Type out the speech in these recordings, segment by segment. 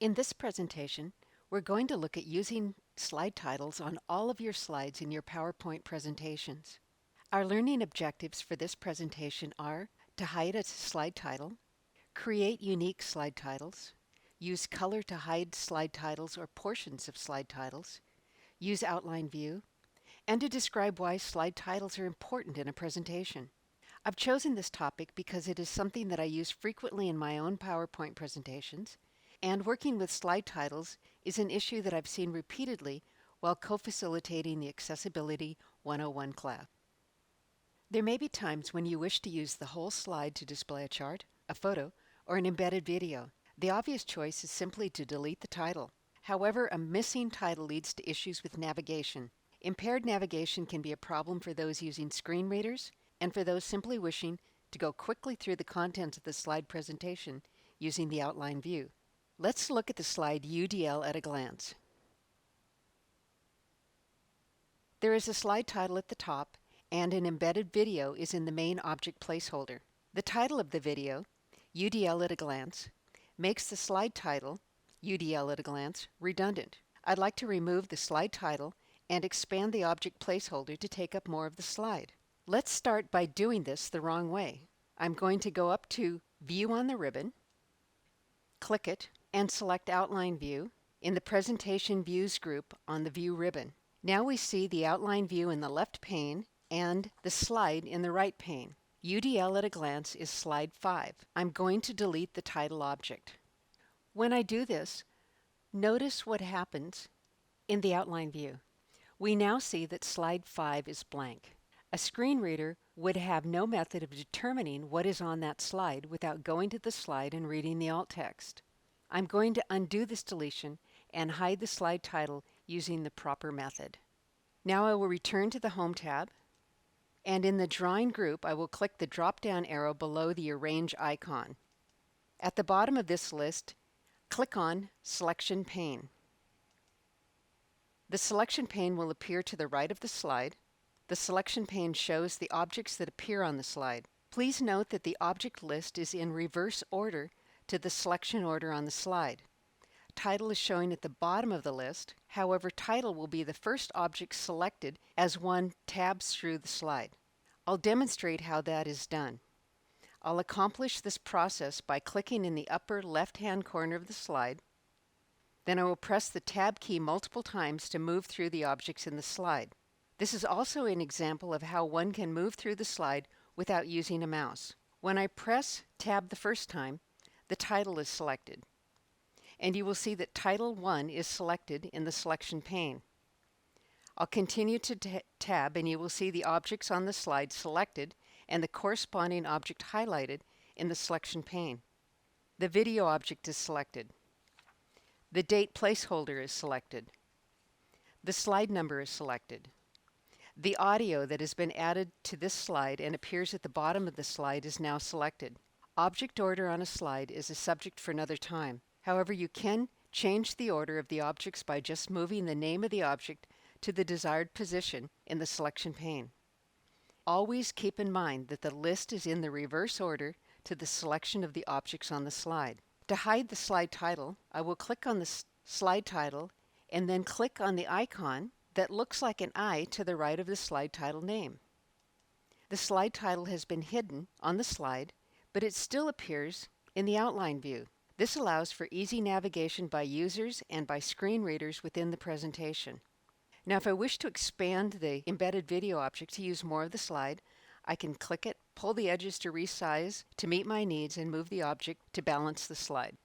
In this presentation, we're going to look at using slide titles on all of your slides in your PowerPoint presentations. Our learning objectives for this presentation are to hide a slide title, create unique slide titles, use color to hide slide titles or portions of slide titles, use outline view, and to describe why slide titles are important in a presentation. I've chosen this topic because it is something that I use frequently in my own PowerPoint presentations, and working with slide titles is an issue that I've seen repeatedly while co-facilitating the Accessibility 101 class. There may be times when you wish to use the whole slide to display a chart, a photo, or an embedded video. The obvious choice is simply to delete the title. However, a missing title leads to issues with navigation. Impaired navigation can be a problem for those using screen readers and for those simply wishing to go quickly through the contents of the slide presentation using the outline view. Let's look at the slide UDL at a glance. There is a slide title at the top, and an embedded video is in the main object placeholder. The title of the video, UDL at a glance, makes the slide title, UDL at a glance, redundant. I'd like to remove the slide title and expand the object placeholder to take up more of the slide. Let's start by doing this the wrong way. I'm going to go up to View on the ribbon, click it, and select Outline View in the Presentation Views group on the View ribbon. Now we see the outline view in the left pane and the slide in the right pane. UDL at a glance is slide 5. I'm going to delete the title object. When I do this, notice what happens in the outline view. We now see that slide 5 is blank. A screen reader would have no method of determining what is on that slide without going to the slide and reading the alt text. I'm going to undo this deletion and hide the slide title using the proper method. Now I will return to the Home tab, and in the Drawing group I will click the drop-down arrow below the Arrange icon. At the bottom of this list, click on Selection Pane. The selection pane will appear to the right of the slide. The selection pane shows the objects that appear on the slide. Please note that the object list is in reverse order to the selection order on the slide. Title is showing at the bottom of the list. However, title will be the first object selected as one tabs through the slide. I'll demonstrate how that is done. I'll accomplish this process by clicking in the upper left-hand corner of the slide. Then I will press the Tab key multiple times to move through the objects in the slide. This is also an example of how one can move through the slide without using a mouse. When I press Tab the first time, the title is selected, and you will see that Title 1 is selected in the selection pane. I'll continue to tab, and you will see the objects on the slide selected and the corresponding object highlighted in the selection pane. The video object is selected. The date placeholder is selected. The slide number is selected. The audio that has been added to this slide and appears at the bottom of the slide is now selected. Object order on a slide is a subject for another time. However, you can change the order of the objects by just moving the name of the object to the desired position in the selection pane. Always keep in mind that the list is in the reverse order to the selection of the objects on the slide. To hide the slide title, I will click on the slide title and then click on the icon that looks like an eye to the right of the slide title name. The slide title has been hidden on the slide, but it still appears in the outline view. This allows for easy navigation by users and by screen readers within the presentation. Now, if I wish to expand the embedded video object to use more of the slide, I can click it, pull the edges to resize to meet my needs, and move the object to balance the slide.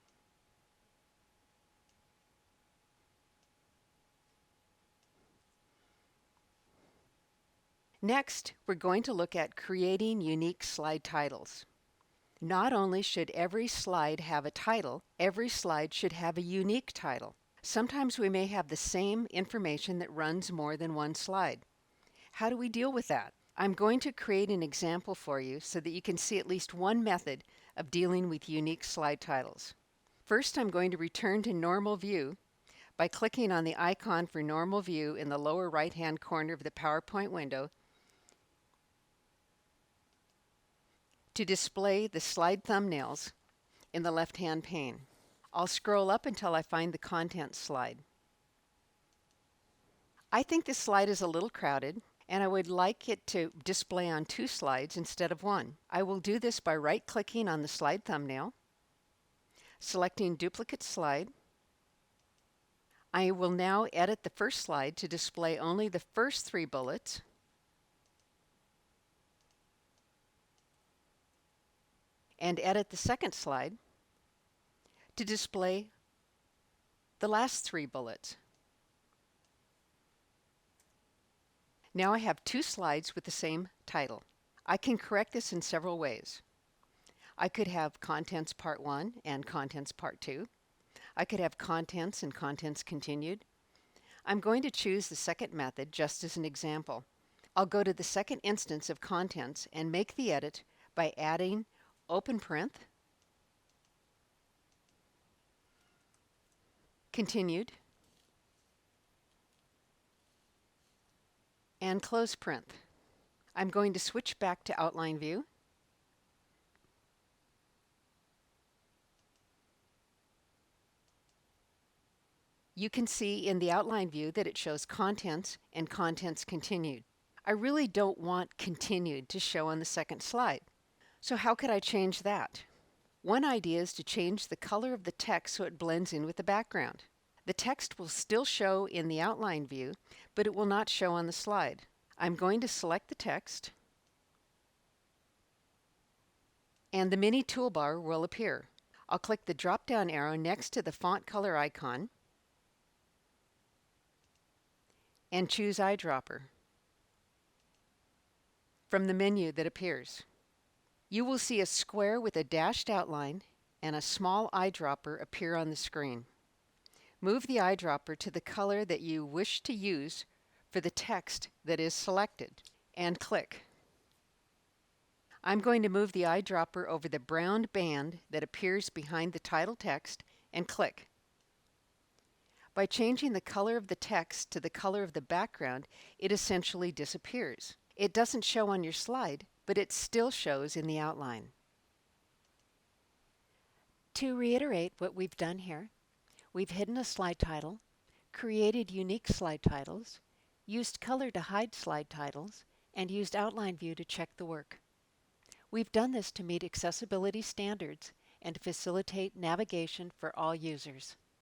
Next, we're going to look at creating unique slide titles. Not only should every slide have a title, every slide should have a unique title. Sometimes we may have the same information that runs more than one slide. How do we deal with that? I'm going to create an example for you so that you can see at least one method of dealing with unique slide titles. First, I'm going to return to Normal View by clicking on the icon for Normal View in the lower right-hand corner of the PowerPoint window to display the slide thumbnails in the left-hand pane. I'll scroll up until I find the Contents slide. I think this slide is a little crowded, and I would like it to display on 2 slides instead of 1. I will do this by right-clicking on the slide thumbnail, selecting Duplicate Slide. I will now edit the first slide to display only the first 3 bullets, and edit the second slide to display the last 3 bullets. Now I have 2 slides with the same title. I can correct this in several ways. I could have Contents Part 1 and Contents Part 2. I could have Contents and Contents Continued. I'm going to choose the second method just as an example. I'll go to the second instance of Contents and make the edit by adding open parenth, Continued, and close parenth. I'm going to switch back to Outline View. You can see in the Outline View that it shows Contents and Contents Continued. I really don't want Continued to show on the second slide. So how could I change that? One idea is to change the color of the text so it blends in with the background. The text will still show in the Outline View, but it will not show on the slide. I'm going to select the text, and the mini toolbar will appear. I'll click the drop-down arrow next to the font color icon and choose Eyedropper from the menu that appears. You will see a square with a dashed outline and a small eyedropper appear on the screen. Move the eyedropper to the color that you wish to use for the text that is selected, and click. I'm going to move the eyedropper over the brown band that appears behind the title text and click. By changing the color of the text to the color of the background, it essentially disappears. It doesn't show on your slide, but it still shows in the outline. To reiterate what we've done here, we've hidden a slide title, created unique slide titles, used color to hide slide titles, and used Outline View to check the work. We've done this to meet accessibility standards and to facilitate navigation for all users.